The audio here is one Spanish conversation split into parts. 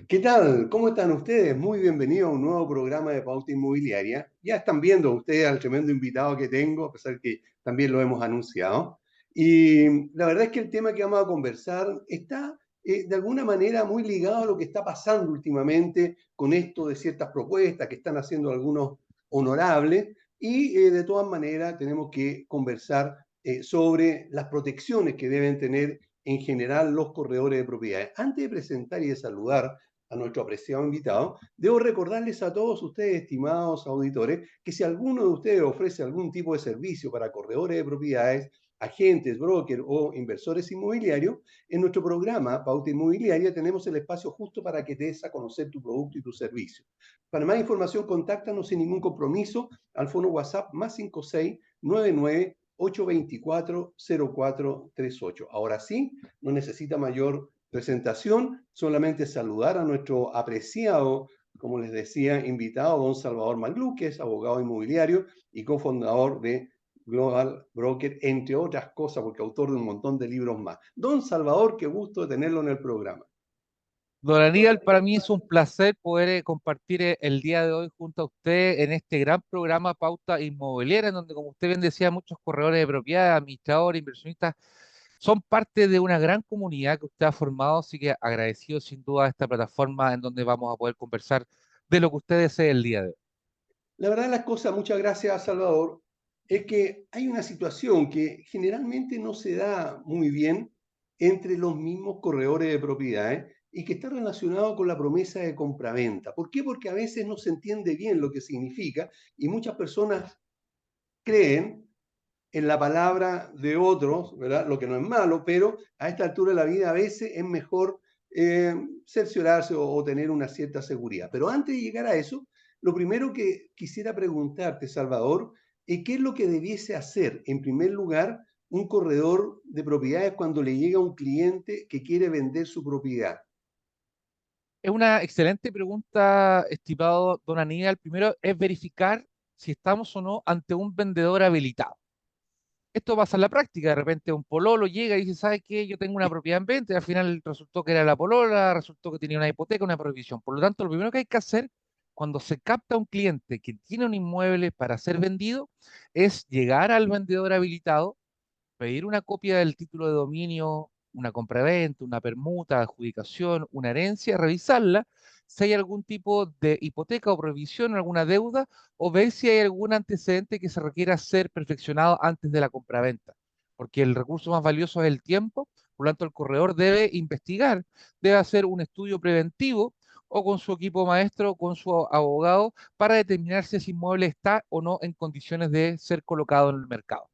¿Qué tal? ¿Cómo están ustedes? Muy bienvenidos a un nuevo programa de Pauta Inmobiliaria. Ya están viendo ustedes al tremendo invitado que tengo, a pesar que también lo hemos anunciado. Y la verdad es que el tema que vamos a conversar está de alguna manera muy ligado a lo que está pasando últimamente con esto de ciertas propuestas que están haciendo algunos honorables. Y de todas maneras tenemos que conversar sobre las protecciones que deben tener en general los corredores de propiedades. Antes de presentar y de saludar a nuestro apreciado invitado, debo recordarles a todos ustedes, estimados auditores, que si alguno de ustedes ofrece algún tipo de servicio para corredores de propiedades, agentes, brokers o inversores inmobiliarios, en nuestro programa Pauta Inmobiliaria tenemos el espacio justo para que te des a conocer tu producto y tu servicio. Para más información, contáctanos sin ningún compromiso al fono WhatsApp más 5699 824 0438. Ahora sí, no necesita mayor presentación, solamente saludar a nuestro apreciado, como les decía, invitado, don Salvador Maglú, que es abogado inmobiliario y cofundador de Global Broker, entre otras cosas, porque autor de un montón de libros más. Don Salvador, qué gusto de tenerlo en el programa. Don Aníbal, para mí es un placer poder compartir el día de hoy junto a usted en este gran programa Pauta Inmobiliaria, en donde, como usted bien decía, muchos corredores de propiedad, administradores, inversionistas, son parte de una gran comunidad que usted ha formado, así que agradecido sin duda a esta plataforma en donde vamos a poder conversar de lo que usted desee el día de hoy. La verdad de las cosas, muchas gracias, Salvador, es que hay una situación que generalmente no se da muy bien entre los mismos corredores de propiedades y que está relacionado con la promesa de compraventa. ¿Por qué? Porque a veces no se entiende bien lo que significa y muchas personas creen en la palabra de otros, ¿verdad? Lo que no es malo, pero a esta altura de la vida a veces es mejor eh, cerciorarse o tener una cierta seguridad. Pero antes de llegar a eso, lo primero que quisiera preguntarte, Salvador, es qué es lo que debiese hacer, en primer lugar, un corredor de propiedades cuando le llega un cliente que quiere vender su propiedad. Es una excelente pregunta, estimado don Aníbal. Primero es verificar si estamos o no ante un vendedor habilitado. Esto pasa en la práctica, de repente un pololo llega y dice, ¿sabes qué? Yo tengo una propiedad en venta y al final resultó que era la polola, resultó que tenía una hipoteca, una prohibición. Por lo tanto, lo primero que hay que hacer cuando se capta un cliente que tiene un inmueble para ser vendido es llegar al vendedor habilitado, pedir una copia del título de dominio, una compraventa, una permuta, adjudicación, una herencia, revisarla, si hay algún tipo de hipoteca o prohibición, alguna deuda, o ver si hay algún antecedente que se requiera ser perfeccionado antes de la compraventa. Porque el recurso más valioso es el tiempo, por lo tanto el corredor debe investigar, debe hacer un estudio preventivo o con su equipo maestro, con su abogado, para determinar si ese inmueble está o no en condiciones de ser colocado en el mercado.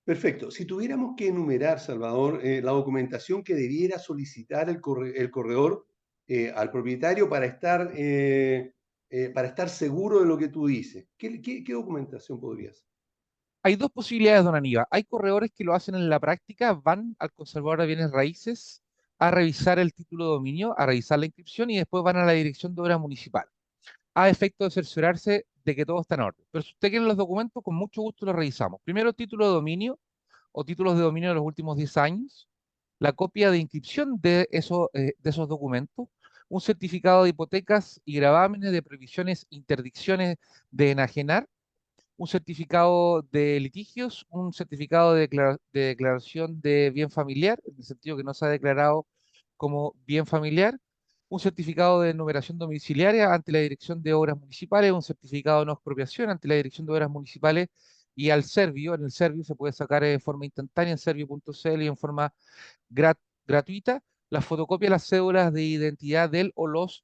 Perfecto. Si tuviéramos que enumerar, Salvador, la documentación que debiera solicitar el corredor al propietario para estar seguro de lo que tú dices, ¿qué documentación podría ser? Hay dos posibilidades, don Aníbal. Hay corredores que lo hacen en la práctica, van al conservador de bienes raíces a revisar el título de dominio, a revisar la inscripción y después van a la dirección de obra municipal, a efecto de cerciorarse de que todo está en orden. Pero si usted quiere los documentos, con mucho gusto los revisamos. Primero, título de dominio o títulos de dominio de los últimos 10 años, la copia de inscripción de esos documentos, un certificado de hipotecas y gravámenes de prohibiciones, interdicciones de enajenar, un certificado de litigios, un certificado de declaración de bien familiar, en el sentido que no se ha declarado como bien familiar, un certificado de numeración domiciliaria ante la Dirección de Obras Municipales, un certificado de no expropiación ante la Dirección de Obras Municipales y al Servio. En el Servio se puede sacar de forma instantánea en servio.cl y en forma gratuita la fotocopia de las cédulas de identidad del o los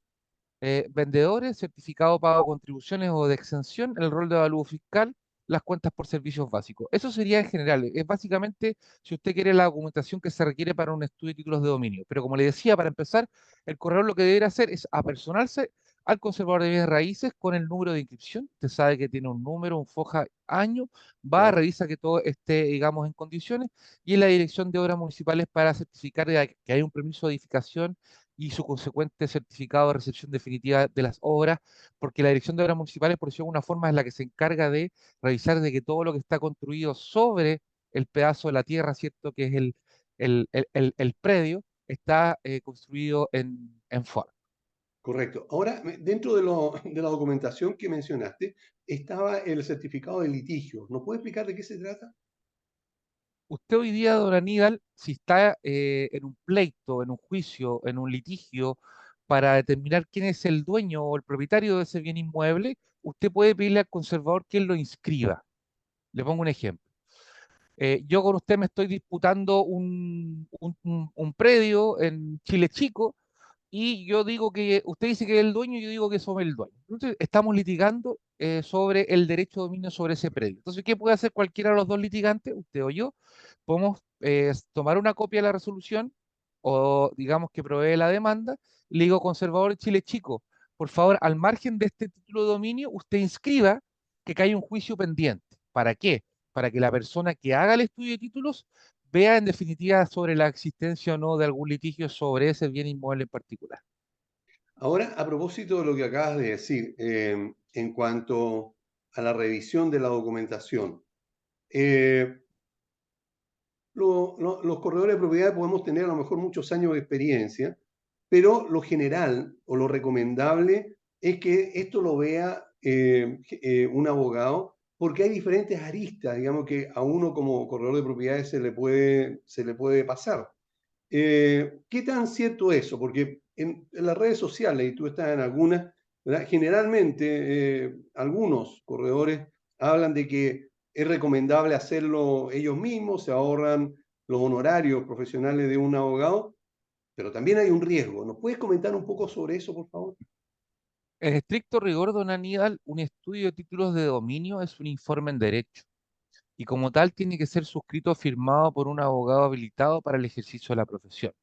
vendedores, certificado pago de contribuciones o de exención, el rol de avalúo fiscal, las cuentas por servicios básicos. Eso sería en general. Es básicamente si usted quiere la documentación que se requiere para un estudio de títulos de dominio. Pero como le decía, para empezar, el corredor lo que debería hacer es apersonarse al conservador de bienes raíces con el número de inscripción. Usted sabe que tiene un número, un foja, año, va, ¿Ya? revisa que todo esté, digamos, en condiciones y en la dirección de obras municipales para certificar que hay un permiso de edificación y su consecuente certificado de recepción definitiva de las obras, porque la Dirección de Obras Municipales, por decirlo de alguna forma, es la que se encarga de revisar de que todo lo que está construido sobre el pedazo de la tierra, ¿cierto? Que es el predio, está construido en forma. Correcto. Ahora, dentro de, de la documentación que mencionaste, estaba el certificado de litigio. ¿Nos puede explicar de qué se trata? Usted hoy día, don Aníbal, si está en un pleito, en un juicio, en un litigio, para determinar quién es el dueño o el propietario de ese bien inmueble, usted puede pedirle al conservador que él lo inscriba. Le pongo un ejemplo. Yo con usted me estoy disputando un predio en Chile Chico y yo digo que usted dice que es el dueño y yo digo que somos el dueño. Entonces, estamos litigando sobre el derecho de dominio sobre ese predio. Entonces, ¿qué puede hacer cualquiera de los dos litigantes, usted o yo? Podemos tomar una copia de la resolución o digamos que provee la demanda. Le digo, conservador de Chile Chico, por favor, al margen de este título de dominio, usted inscriba que hay un juicio pendiente. ¿Para qué? Para que la persona que haga el estudio de títulos vea en definitiva sobre la existencia o no de algún litigio sobre ese bien inmueble en particular. Ahora, a propósito de lo que acabas de decir, en cuanto a la revisión de la documentación, eh, los corredores de propiedad podemos tener a lo mejor muchos años de experiencia, pero lo general o lo recomendable es que esto lo vea un abogado, porque hay diferentes aristas, digamos, que a uno como corredor de propiedades se le puede pasar. ¿Qué tan cierto es eso? Porque en las redes sociales, y tú estás en algunas, ¿verdad? Generalmente algunos corredores hablan de que es recomendable hacerlo ellos mismos, se ahorran los honorarios profesionales de un abogado, pero también hay un riesgo. ¿Nos puedes comentar un poco sobre eso, por favor? En estricto rigor, don Aníbal, un estudio de títulos de dominio es un informe en derecho y como tal tiene que ser suscrito o firmado por un abogado habilitado para el ejercicio de la profesión.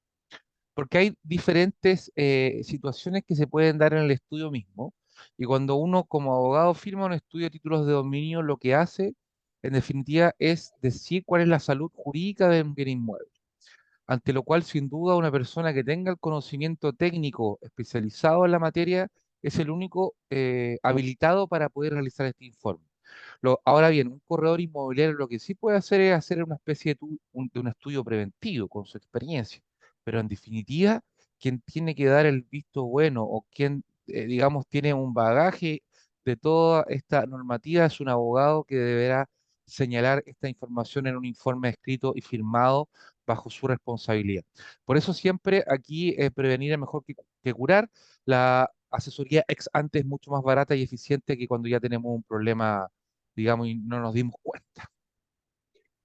Porque hay diferentes situaciones que se pueden dar en el estudio mismo y cuando uno como abogado firma un estudio de títulos de dominio, lo que hace en definitiva es decir cuál es la salud jurídica de un bien inmueble, ante lo cual sin duda una persona que tenga el conocimiento técnico especializado en la materia es el único habilitado para poder realizar este informe. Ahora bien, un corredor inmobiliario lo que sí puede hacer es hacer una especie de un estudio preventivo con su experiencia, pero en definitiva, quien tiene que dar el visto bueno o quien, digamos, tiene un bagaje de toda esta normativa es un abogado que deberá señalar esta información en un informe escrito y firmado bajo su responsabilidad. Por eso siempre aquí prevenir es mejor que curar. La asesoría ex ante es mucho más barata y eficiente que cuando ya tenemos un problema, digamos, y no nos dimos cuenta.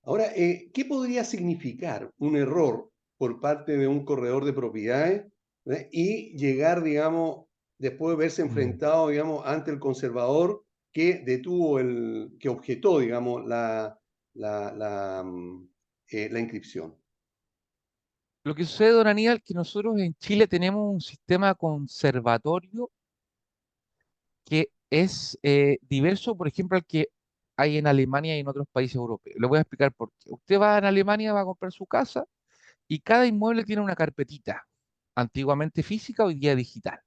Ahora, ¿qué podría significar un error por parte de un corredor de propiedades, ¿verdad? Y llegar, digamos, después de verse Mm. enfrentado, digamos, ante el conservador que detuvo que objetó, digamos, la inscripción? Lo que sucede, don Aníbal, que nosotros en Chile tenemos un sistema conservatorio que es diverso, por ejemplo, al que hay en Alemania y en otros países europeos. Le voy a explicar por qué. Usted va en Alemania, va a comprar su casa y cada inmueble tiene una carpetita, antiguamente física, hoy día digital.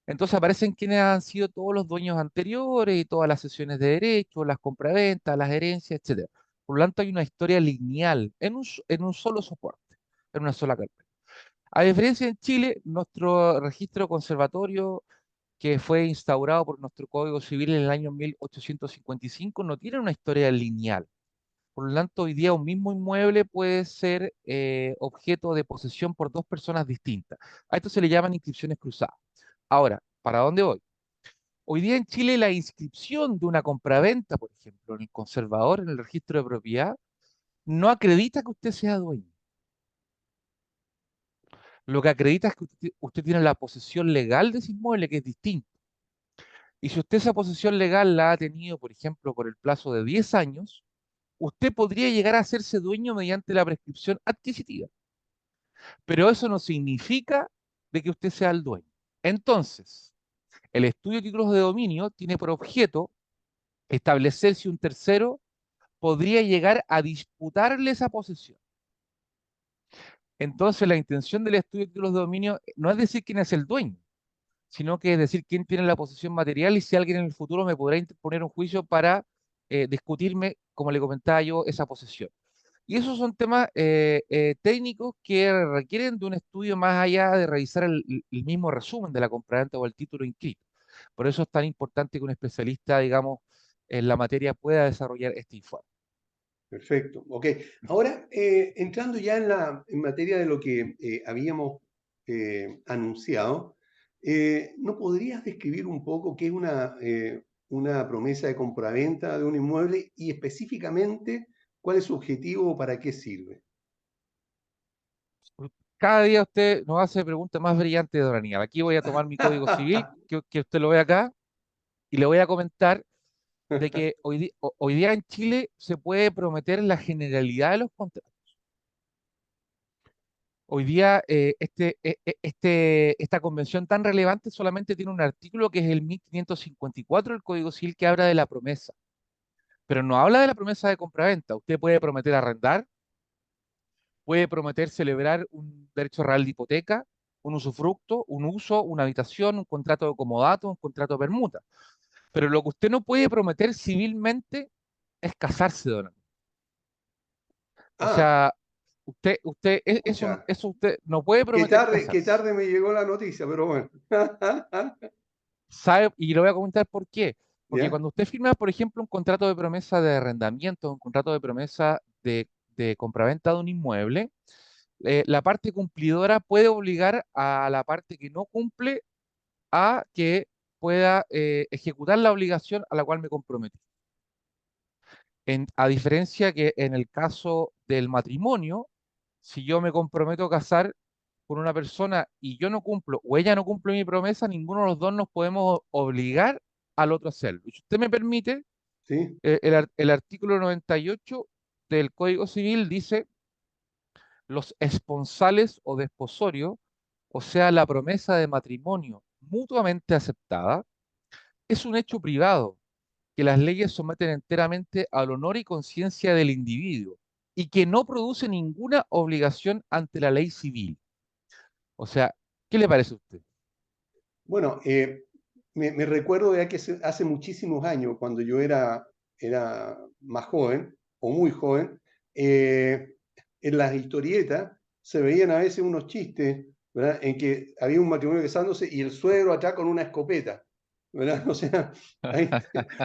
Entonces aparecen quienes han sido todos los dueños anteriores y todas las sesiones de derecho, las compraventas, las herencias, etcétera. Por lo tanto, hay una historia lineal en un solo soporte, en una sola carpeta. A diferencia en Chile, nuestro registro conservatorio, que fue instaurado por nuestro Código Civil en el año 1855, no tiene una historia lineal. Por lo tanto, hoy día un mismo inmueble puede ser objeto de posesión por dos personas distintas. A esto se le llaman inscripciones cruzadas. Ahora, ¿para dónde voy? Hoy día en Chile la inscripción de una compraventa, por ejemplo, en el conservador, en el registro de propiedad, no acredita que usted sea dueño. Lo que acredita es que usted tiene la posesión legal de ese inmueble, que es distinto. Y si usted esa posesión legal la ha tenido, por ejemplo, por el plazo de 10 años, usted podría llegar a hacerse dueño mediante la prescripción adquisitiva. Pero eso no significa de que usted sea el dueño. Entonces, el estudio de títulos de dominio tiene por objeto establecer si un tercero podría llegar a disputarle esa posesión. Entonces, la intención del estudio de títulos de dominio no es decir quién es el dueño, sino que es decir quién tiene la posesión material y si alguien en el futuro me podrá interponer un juicio para discutirme, como le comentaba yo, esa posesión. Y esos son temas técnicos que requieren de un estudio más allá de revisar el mismo resumen de la compraventa o el título inscrito. Por eso es tan importante que un especialista, digamos, en la materia pueda desarrollar este informe. Perfecto. Ok. Ahora, entrando ya en materia de lo que habíamos anunciado, ¿no podrías describir un poco qué es una promesa de compraventa de un inmueble y específicamente cuál es su objetivo o para qué sirve? Cada día usted nos hace preguntas más brillantes, don Aníbal. Aquí voy a tomar mi código civil, que usted lo ve acá, y le voy a comentar de que hoy día en Chile se puede prometer la generalidad de los contratos. Hoy día esta convención tan relevante solamente tiene un artículo que es el 1554 del Código Civil que habla de la promesa, pero no habla de la promesa de compraventa. Usted puede prometer arrendar, puede prometer celebrar un derecho real de hipoteca, un usufructo, un uso, una habitación, un contrato de comodato, un contrato de permuta. Pero lo que usted no puede prometer civilmente es casarse, don Andrés. O Ah, sea, pucha, eso usted no puede prometer qué casarse. tarde me llegó la noticia, pero bueno. ¿Sabe? Y le voy a comentar por qué. Porque ¿Ya? cuando usted firma, por ejemplo, un contrato de promesa de arrendamiento, un contrato de promesa de compraventa de un inmueble, la parte cumplidora puede obligar a la parte que no cumple a que pueda ejecutar la obligación a la cual me comprometí. A diferencia que en el caso del matrimonio, si yo me comprometo a casar con una persona y yo no cumplo o ella no cumple mi promesa, ninguno de los dos nos podemos obligar al otro a hacerlo. Y si usted me permite, ¿Sí? el artículo 98 del Código Civil dice los esponsales o desposorio, o sea, la promesa de matrimonio mutuamente aceptada, es un hecho privado que las leyes someten enteramente al honor y conciencia del individuo y que no produce ninguna obligación ante la ley civil. O sea, ¿qué le parece a usted? Bueno, me recuerdo ya que hace muchísimos años, cuando yo era más joven o muy joven, en las historietas se veían a veces unos chistes, ¿verdad? En que había un matrimonio casándose y el suegro atrás con una escopeta, ¿verdad? O sea, ahí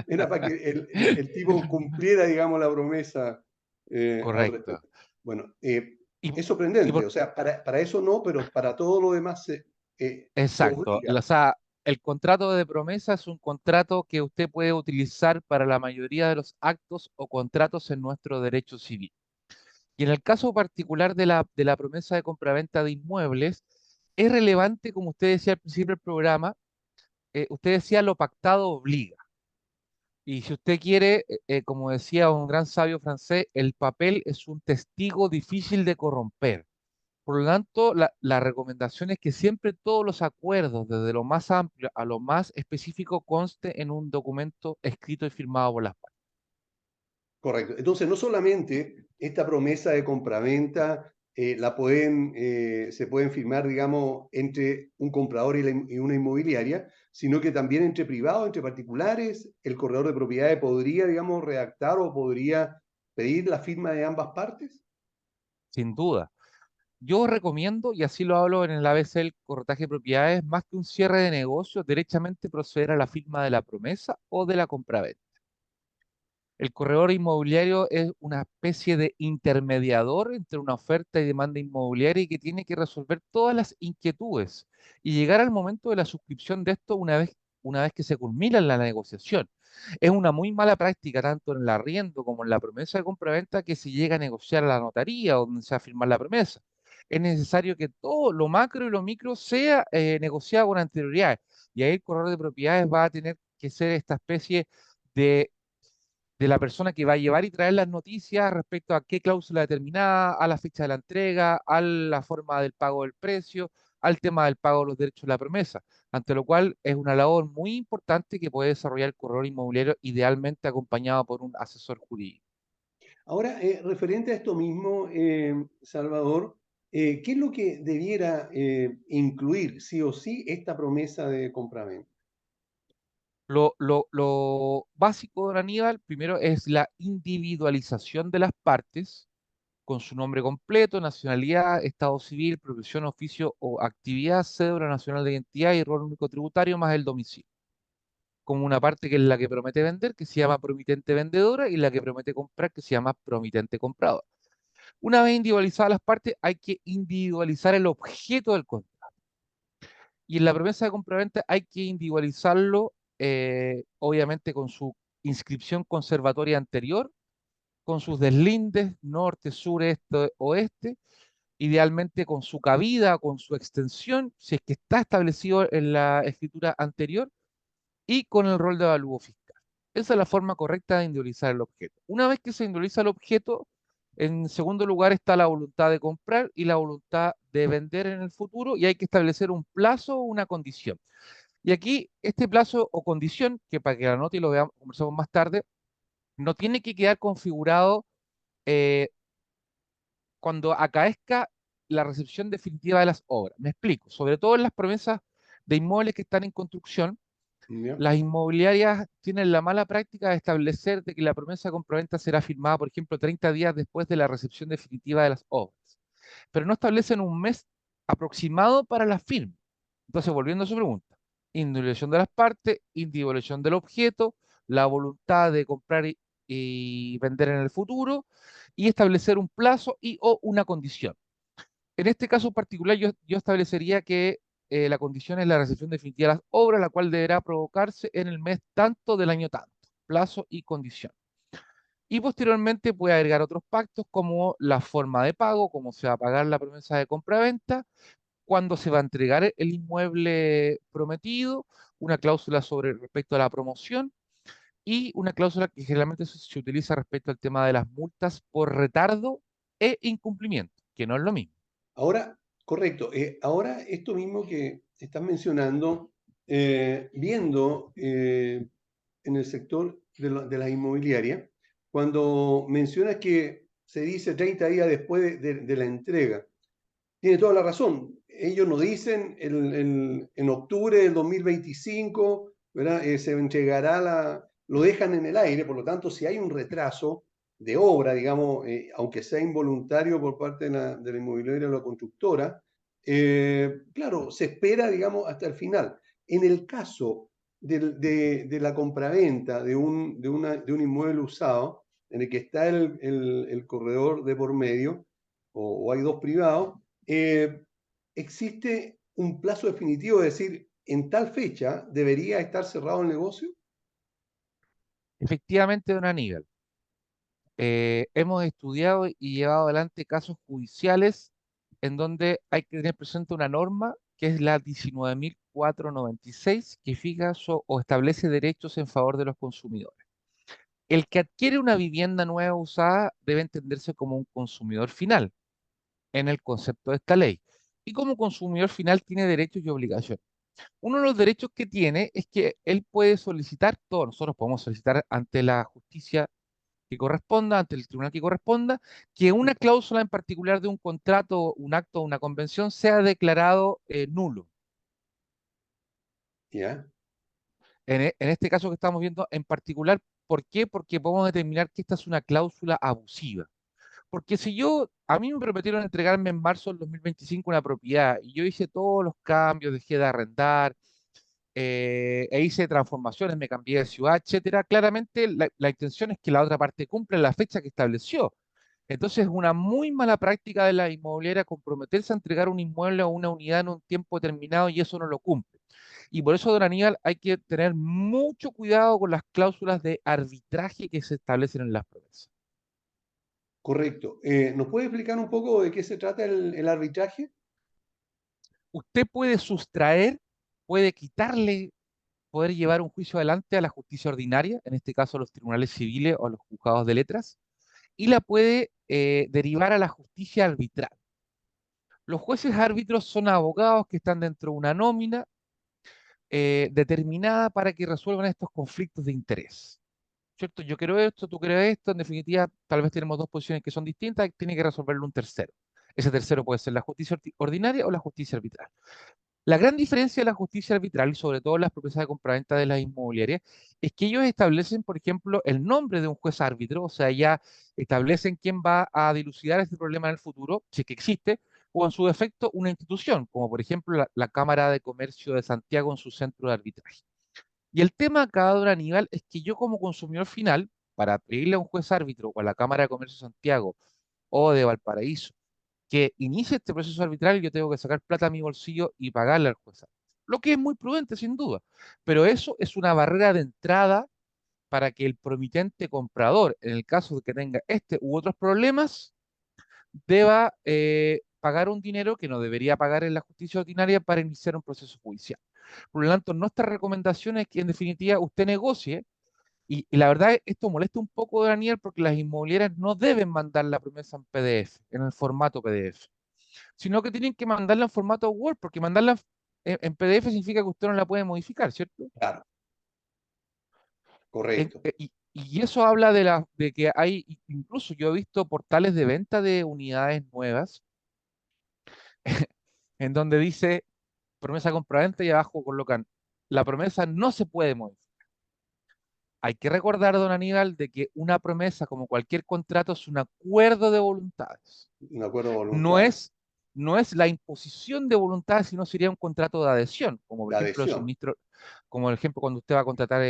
era para que el tipo cumpliera, digamos, la promesa al Correcto. respecto. Bueno, Y, es y sorprendente, por- o sea, para eso no, pero para todo lo demás se exacto. obliga. O sea, el contrato de promesa es un contrato que usted puede utilizar para la mayoría de los actos o contratos en nuestro derecho civil. Y en el caso particular de la promesa de compraventa de inmuebles, es relevante, como usted decía al principio del programa, usted decía lo pactado obliga. Y si usted quiere, como decía un gran sabio francés, el papel es un testigo difícil de corromper. Por lo tanto, la recomendación es que siempre todos los acuerdos, desde lo más amplio a lo más específico, conste en un documento escrito y firmado por las partes. Correcto. Entonces, no solamente esta promesa de compraventa se pueden firmar, digamos, entre un comprador y una inmobiliaria, sino que también entre privados, entre particulares, el corredor de propiedades podría, digamos, redactar o podría pedir la firma de ambas partes. Sin duda. Yo recomiendo, y así lo hablo en el ABC del corretaje de propiedades, más que un cierre de negocio, derechamente proceder a la firma de la promesa o de la compraventa. El corredor inmobiliario es una especie de intermediador entre una oferta y demanda inmobiliaria y que tiene que resolver todas las inquietudes y llegar al momento de la suscripción de esto una vez que se culmina la negociación. Es una muy mala práctica tanto en el arriendo como en la promesa de compraventa que se llega a negociar a la notaría donde se va a firmar la promesa. Es necesario que todo lo macro y lo micro sea negociado con anterioridad y ahí el corredor de propiedades va a tener que ser esta especie de la persona que va a llevar y traer las noticias respecto a qué cláusula determinada, a la fecha de la entrega, a la forma del pago del precio, al tema del pago de los derechos de la promesa, ante lo cual es una labor muy importante que puede desarrollar el corredor inmobiliario, idealmente acompañado por un asesor jurídico. Ahora, referente a esto mismo, Salvador, ¿qué es lo que debiera incluir sí o sí esta promesa de compraventa? Lo básico, don Aníbal, primero es la individualización de las partes, con su nombre completo, nacionalidad, estado civil, profesión, oficio o actividad, cédula nacional de identidad y rol único tributario más el domicilio. Como una parte que es la que promete vender, que se llama promitente vendedora, y la que promete comprar, que se llama promitente comprador. Una vez individualizadas las partes, hay que individualizar el objeto del contrato. Y en la promesa de compraventa hay que individualizarlo, obviamente, con su inscripción conservatoria anterior, con sus deslindes, norte, sur, este, oeste, idealmente con su cabida, con su extensión, si es que está establecido en la escritura anterior, y con el rol de avalúo fiscal. Esa es la forma correcta de individualizar el objeto. Una vez que se individualiza el objeto, en segundo lugar está la voluntad de comprar y la voluntad de vender en el futuro, y hay que establecer un plazo o una condición. Y aquí este plazo o condición, que para que la anote y lo veamos, conversamos más tarde, no tiene que quedar configurado eh, cuando acaezca la recepción definitiva de las obras. Me explico, sobre todo en las promesas de inmuebles que están en construcción. ¿Ya? Las inmobiliarias tienen la mala práctica de establecer de que la promesa de compraventa será firmada, por ejemplo, 30 días después de la recepción definitiva de las obras, pero no establecen un mes aproximado para la firma. Entonces, volviendo a su pregunta, individualización de las partes, individualización del objeto, la voluntad de comprar y vender en el futuro, y establecer un plazo y o una condición. En este caso particular, yo establecería que la condición es la recepción definitiva de las obras, la cual deberá provocarse en el mes tanto del año tanto, plazo y condición. Y posteriormente puede agregar otros pactos como la forma de pago, cómo se va a pagar la promesa de compra-venta, cuándo se va a entregar el inmueble prometido, una cláusula sobre respecto a la promoción y una cláusula que generalmente se utiliza respecto al tema de las multas por retardo e incumplimiento, que no es lo mismo. Ahora, correcto. Ahora, esto mismo que estás mencionando, viendo en el sector de la inmobiliaria, cuando mencionas que se dice 30 días después de la entrega, tiene toda la razón. Ellos nos dicen en octubre del 2025, ¿verdad? Se entregará lo dejan en el aire, por lo tanto, si hay un retraso de obra, digamos, aunque sea involuntario por parte de la inmobiliaria o la constructora, claro, se espera, digamos, hasta el final. En el caso de la compraventa de un inmueble usado, en el que está el corredor de por medio, o hay dos privados, eh, ¿existe un plazo definitivo de decir, en tal fecha debería estar cerrado el negocio? Efectivamente, don Aníbal, hemos estudiado y llevado adelante casos judiciales en donde hay que tener presente una norma que es la 19.496, que fija o establece derechos en favor de los consumidores. El que adquiere una vivienda nueva usada debe entenderse como un consumidor final en el concepto de esta ley. Y como consumidor final tiene derechos y obligaciones. Uno de los derechos que tiene es que él puede solicitar, todos nosotros podemos solicitar ante la justicia que corresponda, ante el tribunal que corresponda, que una cláusula en particular de un contrato, un acto o una convención sea declarado nulo. ¿Ya? En este caso que estamos viendo en particular, ¿por qué? Porque podemos determinar que esta es una cláusula abusiva. Porque si a mí me prometieron entregarme en marzo del 2025 una propiedad y yo hice todos los cambios, dejé de arrendar, e hice transformaciones, me cambié de ciudad, etcétera, claramente la intención es que la otra parte cumpla la fecha que estableció. Entonces es una muy mala práctica de la inmobiliaria comprometerse a entregar un inmueble o una unidad en un tiempo determinado y eso no lo cumple. Y por eso, don Aníbal, hay que tener mucho cuidado con las cláusulas de arbitraje que se establecen en las promesas. Correcto. ¿Nos puede explicar un poco de qué se trata el arbitraje? Usted puede sustraer, puede quitarle, poder llevar un juicio adelante a la justicia ordinaria, en este caso a los tribunales civiles o a los juzgados de letras, y la puede derivar a la justicia arbitral. Los jueces árbitros son abogados que están dentro de una nómina determinada para que resuelvan estos conflictos de interés. ¿Cierto? Yo quiero esto, tú quieres esto, en definitiva, tal vez tenemos dos posiciones que son distintas, y tiene que resolverlo un tercero. Ese tercero puede ser la justicia ordinaria o la justicia arbitral. La gran diferencia de la justicia arbitral, y sobre todo las promesas de compraventa de las inmobiliarias, es que ellos establecen, por ejemplo, el nombre de un juez árbitro, o sea, ya establecen quién va a dilucidar este problema en el futuro, si es que existe, o en su defecto una institución, como por ejemplo la Cámara de Comercio de Santiago en su centro de arbitraje. Y el tema acá, don Aníbal, es que yo como consumidor final, para pedirle a un juez árbitro o a la Cámara de Comercio de Santiago o de Valparaíso, que inicie este proceso arbitral, yo tengo que sacar plata a mi bolsillo y pagarle al juez. Lo que es muy prudente, sin duda. Pero eso es una barrera de entrada para que el promitente comprador, en el caso de que tenga este u otros problemas, deba pagar un dinero que no debería pagar en la justicia ordinaria para iniciar un proceso judicial. Por lo tanto, nuestra recomendación es que en definitiva usted negocie y la verdad, esto molesta un poco, Daniel, porque las inmobiliarias no deben mandar la promesa en PDF, en el formato PDF, sino que tienen que mandarla en formato Word, porque mandarla en PDF significa que usted no la puede modificar, ¿cierto? Claro, correcto. Y eso habla de que hay, incluso yo he visto portales de venta de unidades nuevas, en donde dice promesa compraventa y abajo colocan, la promesa no se puede modificar. Hay que recordar, don Aníbal, de que una promesa, como cualquier contrato, es un acuerdo de voluntades. Un acuerdo No voluntario, es, no es la imposición de voluntades, sino sería un contrato de adhesión, como por de ejemplo el adhesión, suministro, como el ejemplo cuando usted va a contratar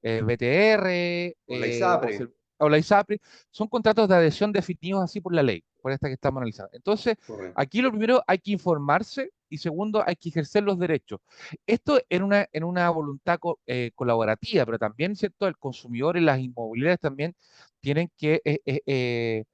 BTR con la ISAPRE, o la ISAPRE, son contratos de adhesión definidos así por la ley, por esta que estamos analizando. Entonces, correcto. aquí lo primero hay que informarse y segundo hay que ejercer los derechos. Esto en una voluntad colaborativa, pero también, ¿cierto? El consumidor y las inmobiliarias también tienen que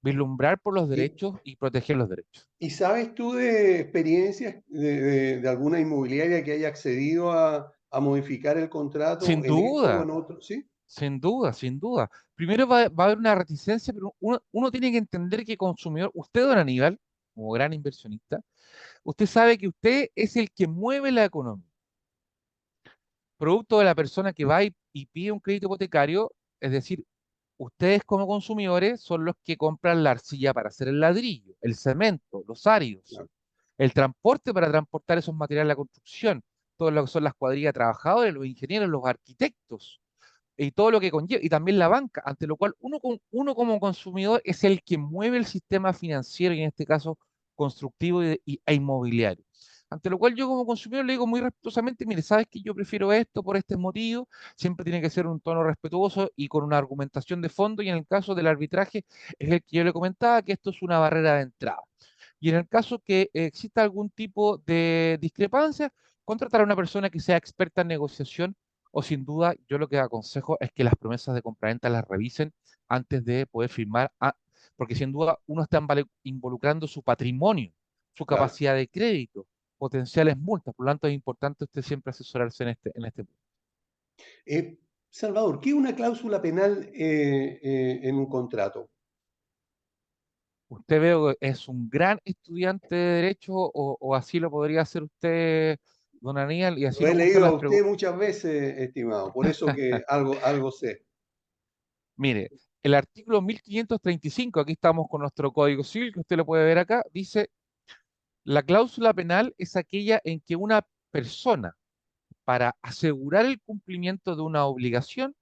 vislumbrar por los ¿Y, derechos y proteger los derechos. y sabes tú de experiencias de alguna inmobiliaria que haya accedido a modificar el contrato Sin en esto o duda, en otro? ¿Sí? sin duda, sin duda. Primero va a haber una reticencia, pero uno tiene que entender que consumidor, usted, don Aníbal, como gran inversionista, usted sabe que usted es el que mueve la economía. Producto de la persona que va y pide un crédito hipotecario, es decir, ustedes como consumidores son los que compran la arcilla para hacer el ladrillo, el cemento, los áridos, Claro, el transporte para transportar esos materiales a la construcción, todo lo que son las cuadrillas de trabajadores, los ingenieros, los arquitectos y todo lo que conlleva, y también la banca, ante lo cual uno como consumidor es el que mueve el sistema financiero y en este caso constructivo e inmobiliario. Ante lo cual yo como consumidor le digo muy respetuosamente, mire, sabes que yo prefiero esto por este motivo, siempre tiene que ser un tono respetuoso y con una argumentación de fondo, y en el caso del arbitraje es el que yo le comentaba, que esto es una barrera de entrada. Y en el caso que exista algún tipo de discrepancia, contratar a una persona que sea experta en negociación o sin duda yo lo que aconsejo es que las promesas de compraventa las revisen antes de poder firmar, porque sin duda uno está involucrando su patrimonio, su claro. capacidad de crédito, potenciales multas. Por lo tanto, es importante usted siempre asesorarse en este punto. Eh, Salvador, ¿qué es una cláusula penal en un contrato? Usted veo que es un gran estudiante de Derecho o así lo podría hacer usted, don Aníbal, y así Lo he nos gustan leído a las usted preguntas. muchas veces, estimado, por eso que algo sé. Mire, el artículo 1535, aquí estamos con nuestro Código Civil, que usted lo puede ver acá, dice, la cláusula penal es aquella en que una persona, para asegurar el cumplimiento de una obligación,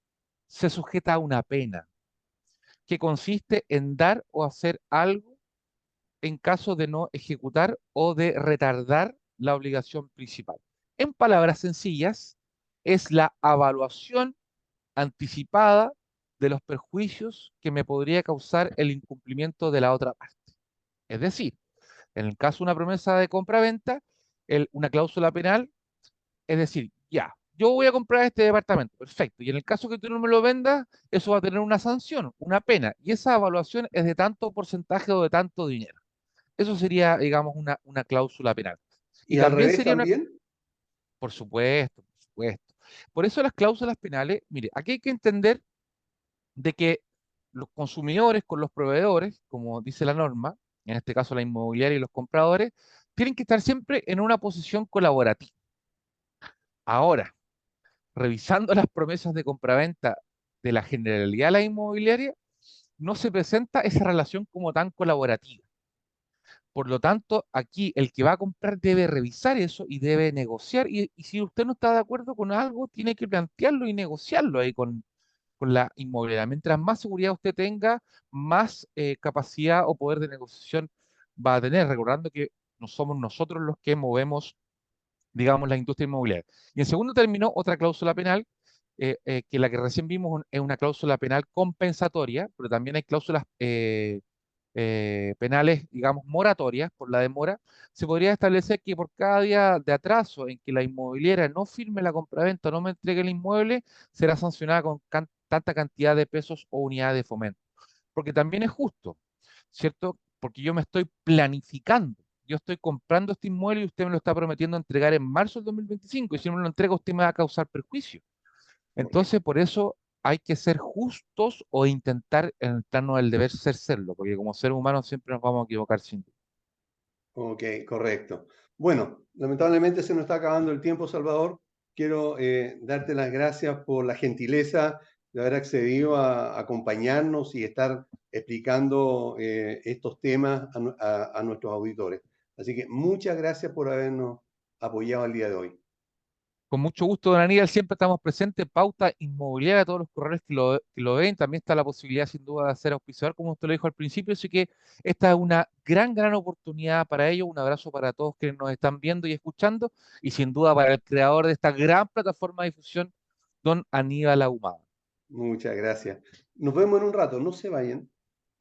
se sujeta a una pena, que consiste en dar o hacer algo en caso de no ejecutar o de retardar la obligación principal. En palabras sencillas, es la evaluación anticipada de los perjuicios que me podría causar el incumplimiento de la otra parte. Es decir, en el caso de una promesa de compra-venta, una cláusula penal, es decir, ya, yo voy a comprar este departamento, perfecto, y en el caso que tú no me lo vendas, eso va a tener una sanción, una pena, y esa evaluación es de tanto porcentaje o de tanto dinero. Eso sería, digamos, una cláusula penal. Y ¿Y al también revés sería una, también? por supuesto, por supuesto. Por eso las cláusulas penales, mire, aquí hay que entender de que los consumidores con los proveedores, como dice la norma, en este caso la inmobiliaria y los compradores, tienen que estar siempre en una posición colaborativa. Ahora, revisando las promesas de compraventa de la generalidad de la inmobiliaria, no se presenta esa relación como tan colaborativa. Por lo tanto, aquí el que va a comprar debe revisar eso y debe negociar. Y si usted no está de acuerdo con algo, tiene que plantearlo y negociarlo ahí con la inmobiliaria. Mientras más seguridad usted tenga, más capacidad o poder de negociación va a tener, recordando que no somos nosotros los que movemos, digamos, la industria inmobiliaria. Y en segundo término, otra cláusula penal, que la que recién vimos es una cláusula penal compensatoria, pero también hay cláusulas penales, digamos, moratorias por la demora. Se podría establecer que por cada día de atraso en que la inmobiliaria no firme la compraventa o no me entregue el inmueble, será sancionada con tanta cantidad de pesos o unidades de fomento. Porque también es justo, ¿cierto? Porque yo me estoy planificando. Yo estoy comprando este inmueble y usted me lo está prometiendo entregar en marzo del 2025 y si no me lo entrega usted me va a causar perjuicio. Correcto. Entonces, por eso hay que ser justos o intentar en el plano del deber serlo, porque como seres humanos siempre nos vamos a equivocar sin duda. Ok, correcto. Bueno, lamentablemente se nos está acabando el tiempo, Salvador. Quiero darte las gracias por la gentileza de haber accedido a acompañarnos y estar explicando estos temas a nuestros auditores. Así que muchas gracias por habernos apoyado el día de hoy. Con mucho gusto, don Aníbal, siempre estamos presentes. Pauta inmobiliaria, todos los corredores que lo ven. También está la posibilidad, sin duda, de ser auspiciador, como usted lo dijo al principio. Así que esta es una gran oportunidad para ellos. Un abrazo para todos que nos están viendo y escuchando. Y sin duda para el creador de esta gran plataforma de difusión, don Aníbal Ahumada. Muchas gracias. Nos vemos en un rato, no se vayan.